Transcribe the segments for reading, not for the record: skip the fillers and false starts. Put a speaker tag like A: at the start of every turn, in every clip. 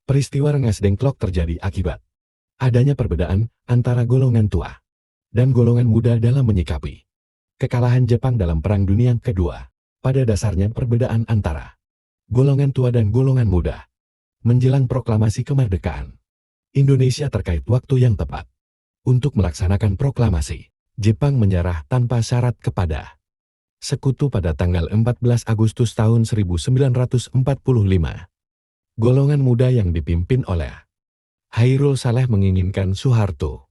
A: Peristiwa Rengas Dengklok terjadi akibat adanya perbedaan antara golongan tua dan golongan muda dalam menyikapi kekalahan Jepang dalam Perang Dunia Kedua. Pada dasarnya perbedaan antara golongan tua dan golongan muda menjelang proklamasi kemerdekaan Indonesia terkait waktu yang tepat untuk melaksanakan proklamasi. Jepang menyerah tanpa syarat kepada Sekutu pada tanggal 14 Agustus tahun 1945. Golongan muda yang dipimpin oleh Hairul Saleh menginginkan Soeharto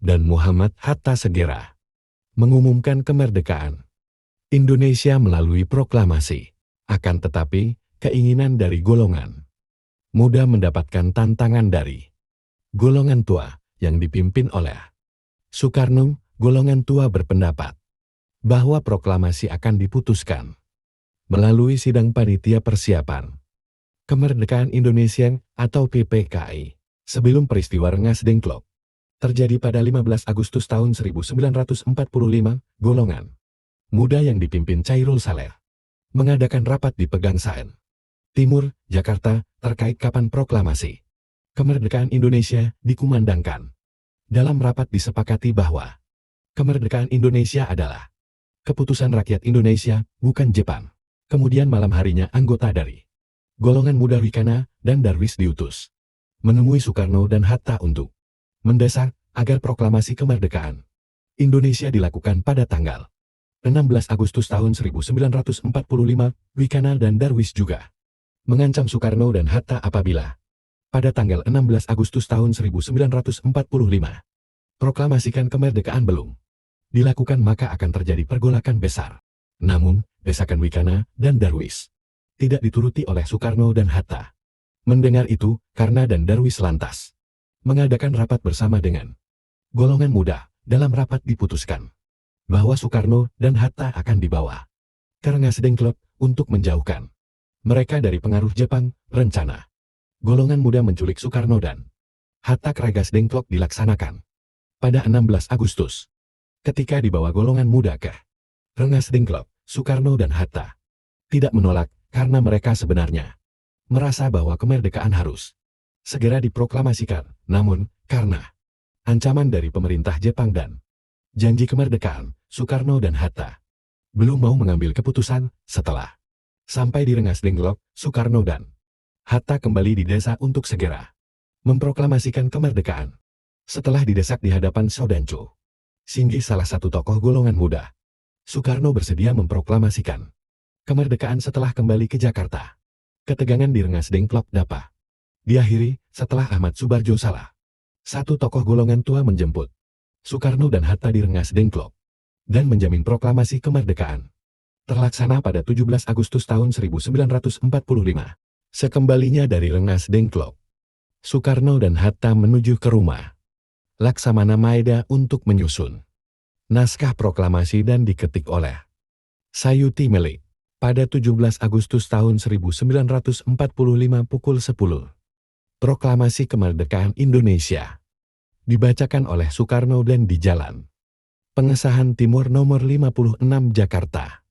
A: dan Muhammad Hatta segera mengumumkan kemerdekaan Indonesia melalui proklamasi. Akan tetapi, keinginan dari golongan muda mendapatkan tantangan dari golongan tua yang dipimpin oleh Soekarno. Golongan tua berpendapat bahwa proklamasi akan diputuskan melalui sidang panitia persiapan Kemerdekaan Indonesia atau PPKI. Sebelum peristiwa Rengas Dengklok terjadi pada 15 Agustus tahun 1945, golongan muda yang dipimpin Chairul Saleh mengadakan rapat di Pegangsaan Timur, Jakarta, terkait kapan proklamasi kemerdekaan Indonesia dikumandangkan. Dalam rapat disepakati bahwa kemerdekaan Indonesia adalah keputusan rakyat Indonesia, bukan Jepang. Kemudian malam harinya anggota dari golongan muda Wikana dan Darwis diutus menemui Soekarno dan Hatta untuk mendesak agar proklamasi kemerdekaan Indonesia dilakukan pada tanggal 16 Agustus tahun 1945. Wikana dan Darwis juga mengancam Soekarno dan Hatta apabila pada tanggal 16 Agustus tahun 1945 proklamasikan kemerdekaan belum dilakukan maka akan terjadi pergolakan besar. Namun, desakan Wikana dan Darwis tidak dituruti oleh Soekarno dan Hatta. Mendengar itu, Karna dan Darwis lantas mengadakan rapat bersama dengan golongan muda. Dalam rapat diputuskan bahwa Soekarno dan Hatta akan dibawa ke Rengas Dengklok untuk menjauhkan mereka dari pengaruh Jepang. Rencana golongan muda menculik Soekarno dan Hatta ke Rengas Dengklok dilaksanakan pada 16 Agustus. Ketika dibawa golongan muda ke Rengas Dengklok, Soekarno dan Hatta tidak menolak karena mereka sebenarnya merasa bahwa kemerdekaan harus segera diproklamasikan. Namun, karena ancaman dari pemerintah Jepang dan janji kemerdekaan, Soekarno dan Hatta belum mau mengambil keputusan. Setelah sampai di Rengas Dengklok, Soekarno dan Hatta kembali didesak untuk segera memproklamasikan kemerdekaan. Setelah didesak di hadapan Sodancho Singgi, salah satu tokoh golongan muda, Soekarno bersedia memproklamasikan kemerdekaan setelah kembali ke Jakarta. Ketegangan di Rengas Dengklok dapat diakhiri setelah Ahmad Subarjo, salah satu tokoh golongan tua, menjemput Soekarno dan Hatta di Rengas Dengklok dan menjamin proklamasi kemerdekaan terlaksana pada 17 Agustus tahun 1945. Sekembalinya dari Rengas Dengklok, Soekarno dan Hatta menuju ke rumah Laksamana Maeda untuk menyusun naskah proklamasi dan diketik oleh Sayuti Melik. Pada 17 Agustus tahun 1945 pukul 10, proklamasi kemerdekaan Indonesia dibacakan oleh Soekarno dan di Jalan Pengesahan Timur nomor 56 Jakarta.